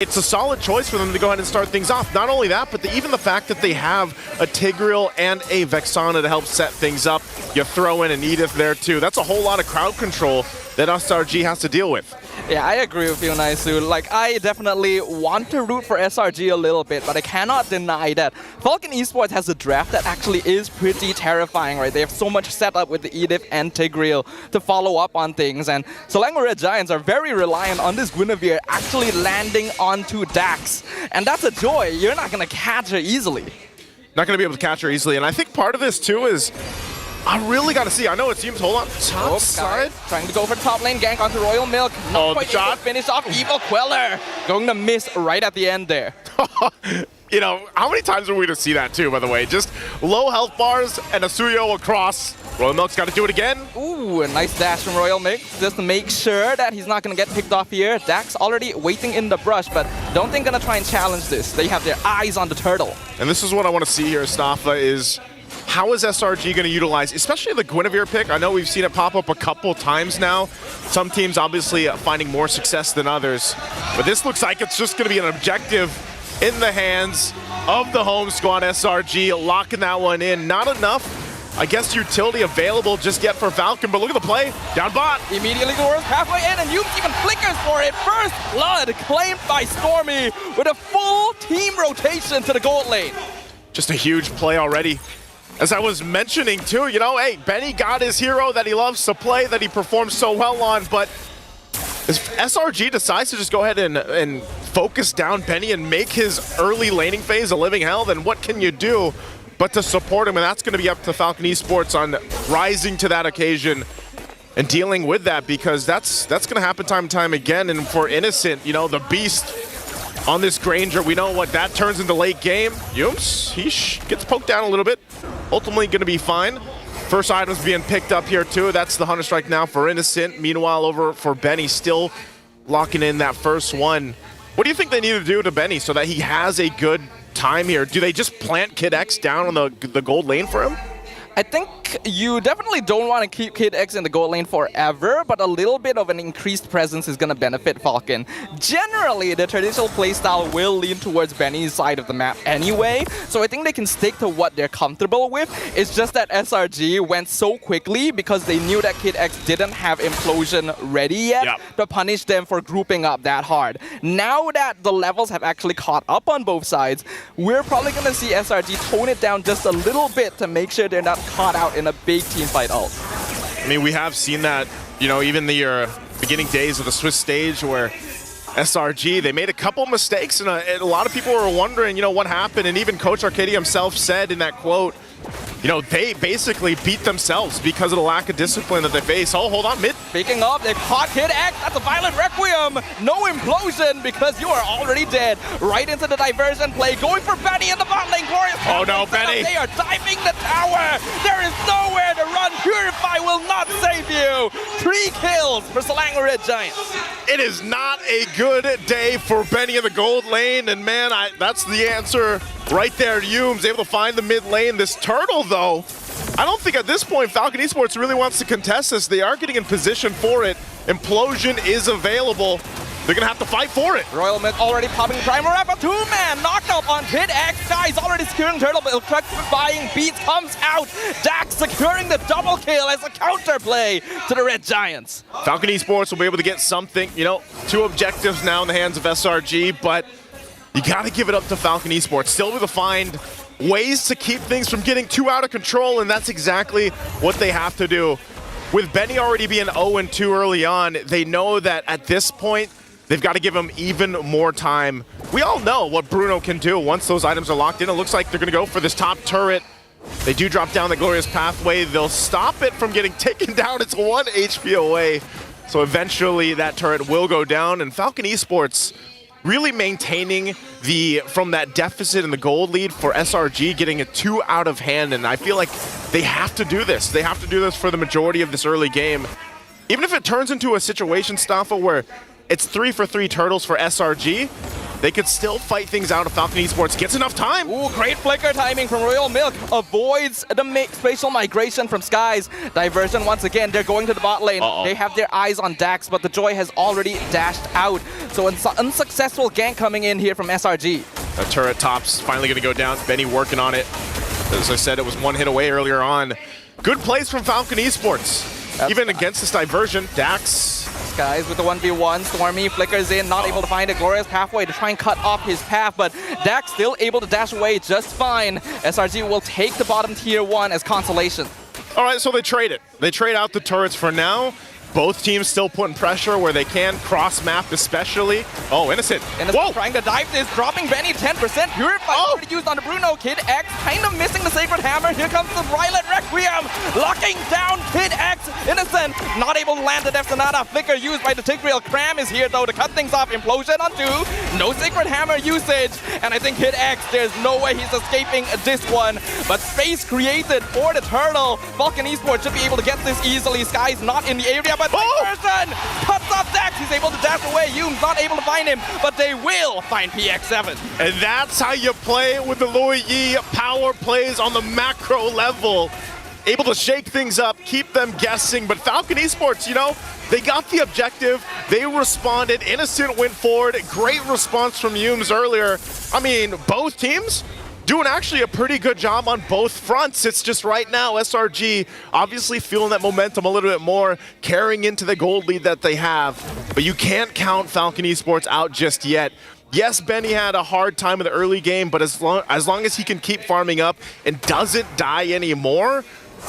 It's a solid choice for them to go ahead and start things off. Not only that, but even the fact that they have a Tigreal and a Vexana to help set things up. You throw in an Edith there too. That's a whole lot of crowd control that SRG has to deal with. Yeah, I agree with you, Naisu. Like, I definitely want to root for SRG a little bit, but I cannot deny that Falcon Esports has a draft that actually is pretty terrifying, right? They have so much set up with the Edith and Tigreal to follow up on things, and Selangor Red Giants are very reliant on this Guinevere actually landing onto Dax. And that's a joy. You're not going to catch her easily. Not going to be able to catch her easily, and I think part of this too is I really got to see. I know it seems, hold on, top side. Trying to go for top lane, gank onto Royal Milk. Not quite able to finish off Evil Queller. Going to miss right at the end there. You know, how many times are we to see that too, by the way? Just low health bars and a Suyo across. Royal Milk's got to do it again. Ooh, a nice dash from Royal Milk just to make sure that he's not going to get picked off here. Dax already waiting in the brush, but don't think going to try and challenge this. They have their eyes on the turtle. And this is what I want to see here, Stafa, is how is SRG going to utilize, especially the Guinevere pick? I know we've seen it pop up a couple times now. Some teams obviously finding more success than others. But this looks like it's just going to be an objective in the hands of the home squad. SRG locking that one in. Not enough, I guess, utility available just yet for Falcon, but look at the play. Down bot. Immediately goes halfway in, and Yumes even flickers for it. First blood claimed by Stormy with a full team rotation to the gold lane. Just a huge play already. As I was mentioning too, you know, hey, Benny got his hero that he loves to play, that he performs so well on, but if SRG decides to just go ahead and focus down Benny and make his early laning phase a living hell, then what can you do but to support him? And that's going to be up to Falcon Esports on rising to that occasion and dealing with that, because that's going to happen time and time again. And for Innocent, you know, the beast on this Granger, we know what that turns into late game. Yumes, he gets poked down a little bit. Ultimately going to be fine. First items being picked up here too. That's the Hunter Strike now for Innocent. Meanwhile, over for Benny, still locking in that first one. What do you think they need to do to Benny so that he has a good time here? Do they just plant Kid X down on the gold lane for him? I think you definitely don't want to keep Kid X in the gold lane forever, but a little bit of an increased presence is going to benefit Falcon. Generally, the traditional playstyle will lean towards Benny's side of the map anyway, so I think they can stick to what they're comfortable with. It's just that SRG went so quickly because they knew that Kid X didn't have Implosion ready yet to punish them for grouping up that hard. Now that the levels have actually caught up on both sides, we're probably going to see SRG tone it down just a little bit to make sure they're not caught out in a big team fight ult. I mean, we have seen that, you know, even the beginning days of the Swiss stage where SRG, they made a couple mistakes, and a lot of people were wondering, you know, what happened. And even Coach Arcadia himself said in that quote, you know, they basically beat themselves because of the lack of discipline that they face. Oh, hold on, mid. Speaking of, they caught Kid X. That's a violent requiem. No implosion because you are already dead. Right into the diversion play. Going for Benny in the bot lane. Glorious. Oh no, Benny. They are diving the tower. There is nowhere to run. Purify will not save you. 3 kills for Selangor Red Giants. It is not a good day for Benny in the gold lane. And man, that's the answer right there. Yumes able to find the mid lane. This turtle, though, I don't think at this point Falcon Esports really wants to contest this. They are getting in position for it. Implosion is available. They're going to have to fight for it. Royal Milk already popping Primal Wrap. A 2-man knockout on Kid X. Guys already securing turtle, but truck buying beats comes out. Dax securing the double kill as a counterplay to the Red Giants. Falcon Esports will be able to get something, you know, 2 objectives now in the hands of SRG, but you got to give it up to Falcon Esports. Still able to find ways to keep things from getting too out of control, and that's exactly what they have to do. With Benny already being 0-2 early on, they know that at this point, they've got to give him even more time. We all know what Bruno can do once those items are locked in. It looks like they're going to go for this top turret. They do drop down the Glorious Pathway. They'll stop it from getting taken down. It's 1 HP away. So eventually that turret will go down, and Falcon Esports really maintaining from that deficit in the gold lead for SRG, getting it 2 out of hand, and I feel like they have to do this. They have to do this for the majority of this early game. Even if it turns into a situation, Stafa, where it's 3 for 3 turtles for SRG, they could still fight things out if Falcon Esports gets enough time. Ooh, great flicker timing from Royal Milk. Avoids the spatial migration from Skies. Diversion once again. They're going to the bot lane. They have their eyes on Dax, but the Joy has already dashed out. So an unsuccessful gank coming in here from SRG. A turret top's finally going to go down. Benny working on it. As I said, it was one hit away earlier on. Good plays from Falcon Esports. Even against this diversion, Dax. Skies with the 1v1. Stormy flickers in, not able to find a glorious pathway to try and cut off his path, but Dax still able to dash away just fine. SRG will take the bottom tier 1 as consolation. All right, so they trade it. They trade out the turrets for now. Both teams still putting pressure where they can, cross-map especially. Oh, Innocent. Innocent trying to dive this, dropping Benny 10%. Purify already used on the Bruno. Kid X kind of missing the Sacred Hammer. Here comes the Violet Requiem, locking down Kid X. Innocent not able to land the Death Sonata. Flicker used by the Tigreal. Cram is here though to cut things off. Implosion on 2. No Sacred Hammer usage. And I think Kid X, there's no way he's escaping this one. But space created for the Turtle. Falcon Esports should be able to get this easily. Sky's not in the area, but person cuts off Dax. He's able to dash away. Yume's not able to find him, but they will find PX7. And that's how you play with the Luoyi power plays on the macro level. Able to shake things up, keep them guessing, but Falcon Esports, you know, they got the objective, they responded, Innocent went forward, great response from Yumes earlier. I mean, both teams doing actually a pretty good job on both fronts. It's just right now, SRG obviously feeling that momentum a little bit more, carrying into the gold lead that they have. But you can't count Falcon Esports out just yet. Yes, Benny had a hard time in the early game, but as long as he can keep farming up and doesn't die anymore,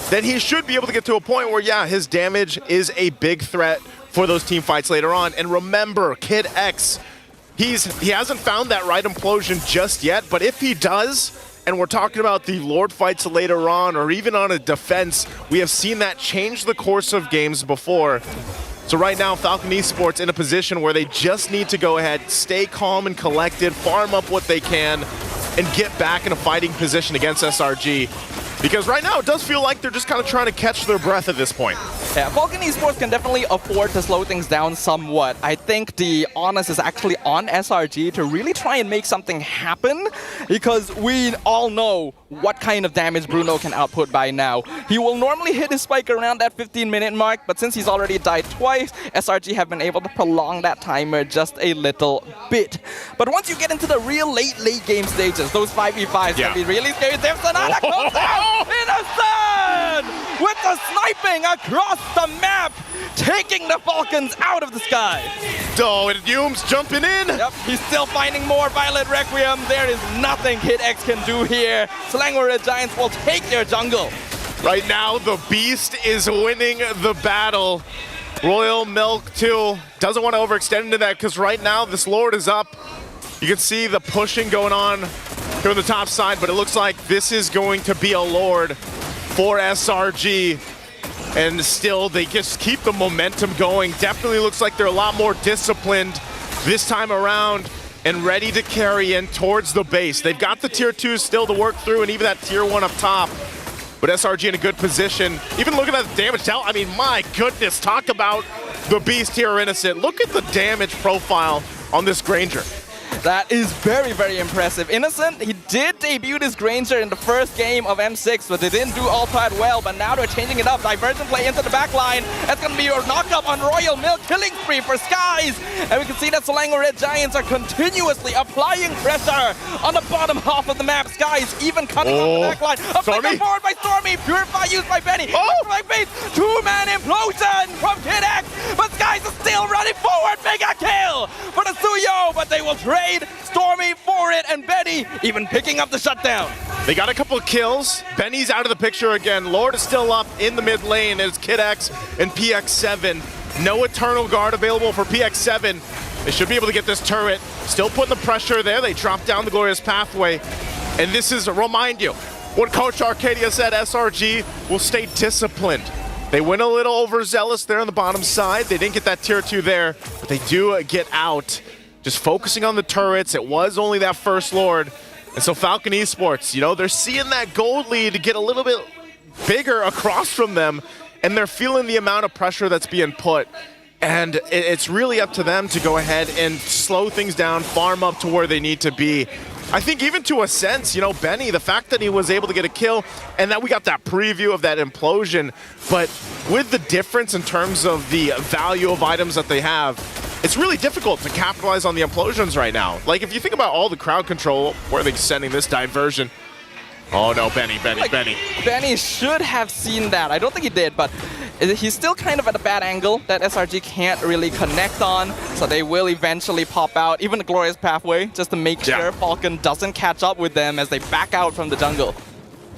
then he should be able to get to a point where, yeah, his damage is a big threat for those team fights later on. And remember, Kid X, he hasn't found that right implosion just yet, but if he does, and we're talking about the Lord fights later on, or even on a defense, we have seen that change the course of games before. So right now, Falcon Esports in a position where they just need to go ahead, stay calm and collected, farm up what they can, and get back in a fighting position against SRG. Because right now, it does feel like they're just kind of trying to catch their breath at this point. Yeah, Falcon Esports can definitely afford to slow things down somewhat. I think the onus is actually on SRG to really try and make something happen, because we all know what kind of damage Bruno can output by now. He will normally hit his spike around that 15-minute mark, but since he's already died twice, SRG have been able to prolong that timer just a little bit. But once you get into the real late game stages, those 5v5s can be really scary. There's Sonata comes out! Innocent! With the sniping across the map, taking the Falcons out of the sky. Oh, and Yume's jumping in. Yep, he's still finding more Violet Requiem. There is nothing Kid X can do here. Selangor Red Giants will take their jungle. Right now, the Beast is winning the battle. Royal Milk, too, doesn't want to overextend into that, because right now, this Lord is up. You can see the pushing going on here on the top side, but it looks like this is going to be a Lord for SRG. And still, they just keep the momentum going. Definitely looks like they're a lot more disciplined this time around and ready to carry in towards the base. They've got the tier 2 still to work through, and even that tier 1 up top. But SRG in a good position. Even looking at the damage dealt, I mean, my goodness, talk about the Beast here, Innocent. Look at the damage profile on this Granger. That is very, very impressive. Innocent, he did debut this Granger in the first game of M6, but they didn't do all that well, but now they're changing it up. Divergent play into the back line. That's going to be your knockup on Royal Milk, killing spree for Skies. And we can see that Selangor Red Giants are continuously applying pressure on the bottom half of the map. Skies even cutting off the back line. A flicker forward by Stormy. Purify used by Benny. Like base. Two-man implosion from Kid X, but Skies is still running forward. Mega kill for the Suyo, but they will trade Stormy for it, and Benny even picking up the shutdown. They got a couple of kills. Benny's out of the picture again. Lord is still up in the mid lane. It's Kid X and PX7. No Eternal Guard available for PX7. They should be able to get this turret. Still putting the pressure there. They drop down the Glorious Pathway. And this is, remind you, what Coach Arcadia said, SRG will stay disciplined. They went a little overzealous there on the bottom side. They didn't get that tier 2 there, but they do get out. Just focusing on the turrets. It was only that first Lord. And so Falcon Esports, you know, they're seeing that gold lead get a little bit bigger across from them, and they're feeling the amount of pressure that's being put. And it's really up to them to go ahead and slow things down, farm up to where they need to be. I think even to a sense, you know, Benny, the fact that he was able to get a kill and that we got that preview of that implosion, but with the difference in terms of the value of items that they have, it's really difficult to capitalize on the implosions right now. Like, if you think about all the crowd control, where are they sending this diversion? Oh no, Benny. Benny should have seen that. I don't think he did, but he's still kind of at a bad angle that SRG can't really connect on, so they will eventually pop out, even the Glorious Pathway, just to make sure Falcon doesn't catch up with them as they back out from the jungle.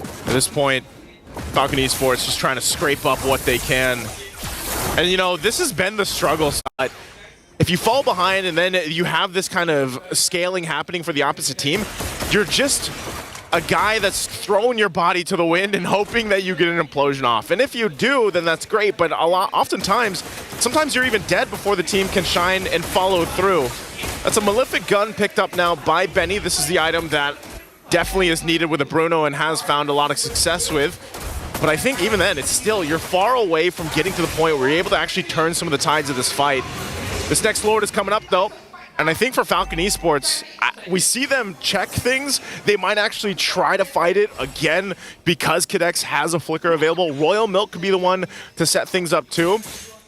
At this point, Falcon Esports just trying to scrape up what they can. And you know, this has been the struggle side. If you fall behind and then you have this kind of scaling happening for the opposite team, you're just a guy that's throwing your body to the wind and hoping that you get an implosion off. And if you do, then that's great, but oftentimes, sometimes you're even dead before the team can shine and follow through. That's a Malefic Gun picked up now by Benny. This is the item that definitely is needed with a Bruno and has found a lot of success with. But I think even then, it's still, you're far away from getting to the point where you're able to actually turn some of the tides of this fight. This next Lord is coming up though. And I think for Falcon Esports, we see them check things. They might actually try to fight it again because Kid X has a flicker available. Royal Milk could be the one to set things up too.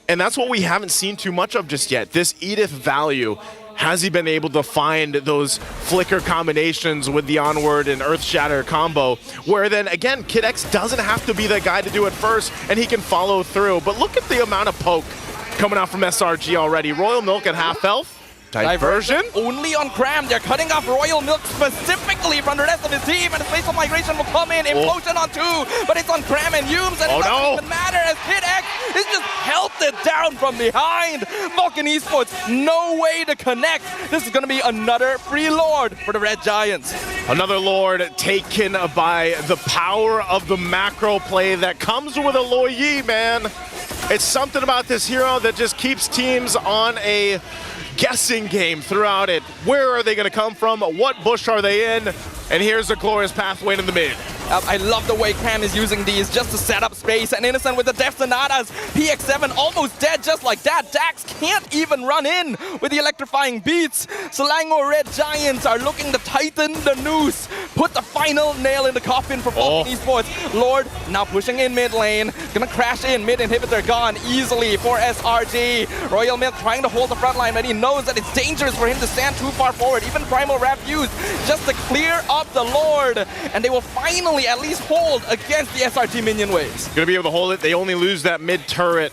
And that's what we haven't seen too much of just yet. This Edith value. Has he been able to find those flicker combinations with the Onward and Earthshatter combo, where then again, Kid X doesn't have to be the guy to do it first and he can follow through. But look at the amount of poke coming out from SRG already. Royal Milk at half health. Diversion? Only on Cram. They're cutting off Royal Milk specifically from the rest of his team, and Spatial Migration will come in. Implosion on 2, but it's on Cram and Humes, and it doesn't even matter as Kid X is just held it down from behind. Falcon Esports, no way to connect. This is going to be another free Lord for the Red Giants. Another Lord taken by the power of the macro play that comes with a Lo Yi, man. It's something about this hero that just keeps teams on a guessing game throughout it. Where are they going to come from? What bush are they in? And here's the Glorious Pathway in the mid. I love the way Cram is using these just to set up space, and Innocent with the Death Sonatas. PX7 almost dead just like that. Dax can't even run in with the electrifying beats. Selangor Red Giants are looking to tighten the noose, put the final nail in the coffin for Falcon Esports. Lord now pushing in mid lane, gonna crash in, mid inhibitor gone easily for SRG. Royal Milk trying to hold the front line, but he knows that it's dangerous for him to stand too far forward. Even Primal Wrap used just to clear up the Lord, and they will finally at least hold against the SRG minion waves. Gonna be able to hold it. They only lose that mid turret.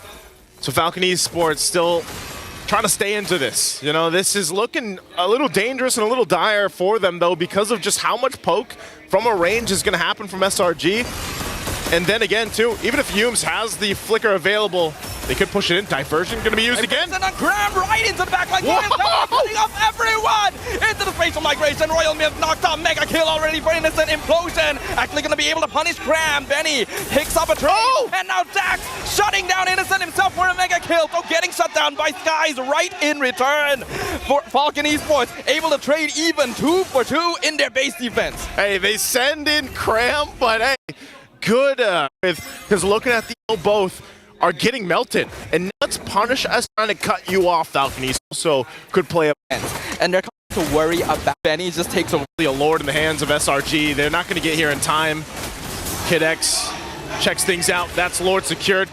So Falcon Esports still trying to stay into this. You know, this is looking a little dangerous and a little dire for them though, because of just how much poke from a range is gonna happen from SRG. And then again too, even if Humes has the flicker available, they could push it in. Diversion gonna be used again. And a Cram right into the back like cutting off everyone into the Spatial Migration. Royal Milk knocked out, mega kill already for Innocent. Implosion actually gonna be able to punish Cram. Benny picks up a trade, and now Dax shutting down Innocent himself for a mega kill. So getting shut down by Skies right in return for Falcon Esports, able to trade even 2 for 2 in their base defense. Hey, they send in Cram, but hey, good because looking at the both are getting melted, and let's punish us trying to cut you off. Falcon East also could play up, and they're coming to worry about Benny. Just takes a Lord in the hands of SRG. They're not going to get here in time. Kid X checks things out. That's Lord secured.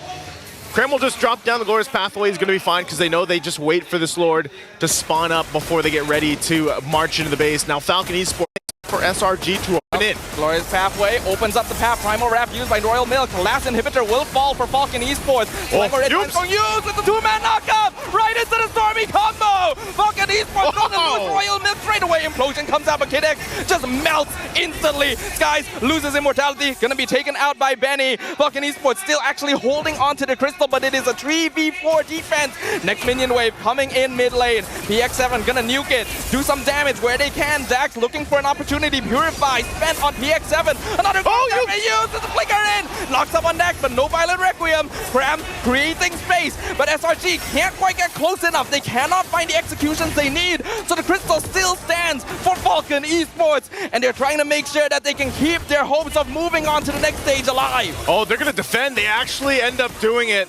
Cram will just drop down the Glorious Pathway. He's going to be fine because they know they just wait for this Lord to spawn up before they get ready to march into the base. Now Falcon Esports for SRG to open in. Glorious Pathway opens up the path. Primal Wrap used by Royal Milk. Last inhibitor will fall for Falcon Esports. Use with the 2-man knockup right into the Stormy combo. Falcon Esports going to lose Royal Milk straight away. Implosion comes out, but Kid X just melts instantly. Skies loses immortality. Gonna be taken out by Benny. Falcon Esports still actually holding on to the crystal, but it is a 3v4 defense. Next minion wave coming in mid lane. PX7 gonna nuke it. Do some damage where they can. Dax looking for an opportunity. Purify spent on PX7. Another uses the flicker in. Locks up on Dax, but no Violent Requiem. Cram creating space, but SRG can't quite get close enough. They cannot find the executions they need. So the crystal still stands for Falcon Esports, and they're trying to make sure that they can keep their hopes of moving on to the next stage alive. Oh, they're going to defend. They actually end up doing it.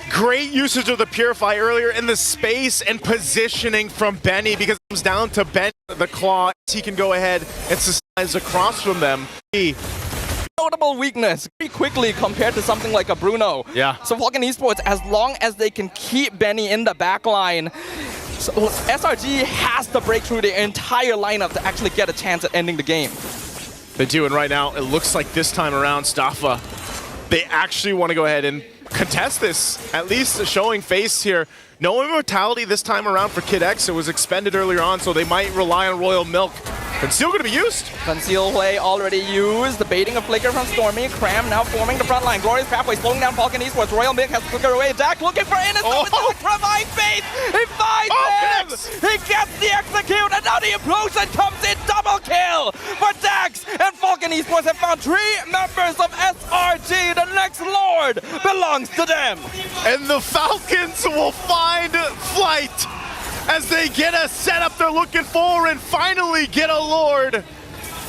Great usage of the Purify earlier in the space and positioning from Benny, because it comes down to Benny, the claw. He can go ahead and slides across from them. Notable weakness very quickly compared to something like a Bruno. Yeah. So Falcon Esports, as long as they can keep Benny in the back line, so SRG has to break through the entire lineup to actually get a chance at ending the game. They do, and right now it looks like this time around, Staffa, they actually want to go ahead and contest this, at least showing face here. No immortality this time around for Kid X. It was expended earlier on, so they might rely on Royal Milk. Conceal going to be used. Conceal play already used. The baiting of Flicker from Stormy. Cram now forming the front line. Glorious Pathway slowing down Falcon Esports. Royal Milk has to flicker away. Jack looking for Innocent. Oh. Provide faith. He finds him. He gets the execute, and now the implosion comes in. Double kill for Dax. And Falcon Esports have found 3 members of SRG. The next Lord belongs to them. And the Falcons will find flight as they get a setup they're looking for and finally get a Lord.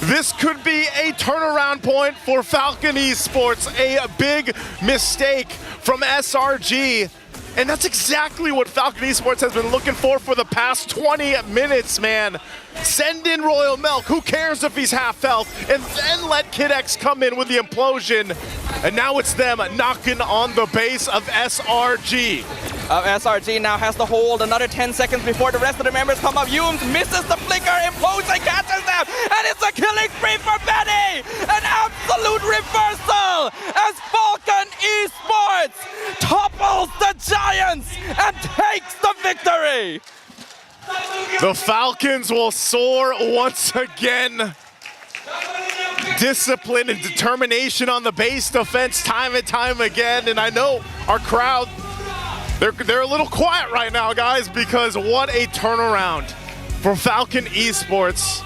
This could be a turnaround point for Falcon Esports. A big mistake from SRG. And that's exactly what Falcon Esports has been looking for the past 20 minutes, man. Send in Royal Milk, who cares if he's half health, and then let Kid X come in with the implosion. And now it's them knocking on the base of SRG. SRG now has to hold another 10 seconds before the rest of the members come up. Yumes misses the flicker, implosion catches them, and it's a killing spree for Benny! An absolute reversal as Falcon Esports topples the Giants and takes the victory! The Falcons will soar once again. Discipline and determination on the base defense time and time again, and I know our crowd, they're a little quiet right now, guys, because what a turnaround from Falcon Esports.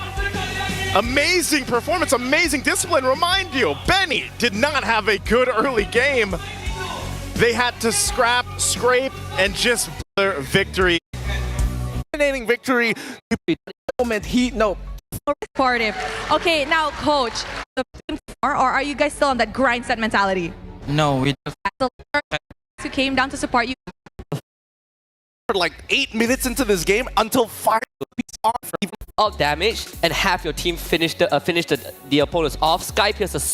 Amazing performance, amazing discipline. Remind you, Benny did not have a good early game. They had to scrape, and just their victory. Dominating victory. Moment heat, no. Supportive. Okay, now coach, the team or are you guys still on that grind set mentality? No, we just Who came down to support you? Like 8 minutes into this game until fire off. All damage and have your team finish the opponents off. Skype here's a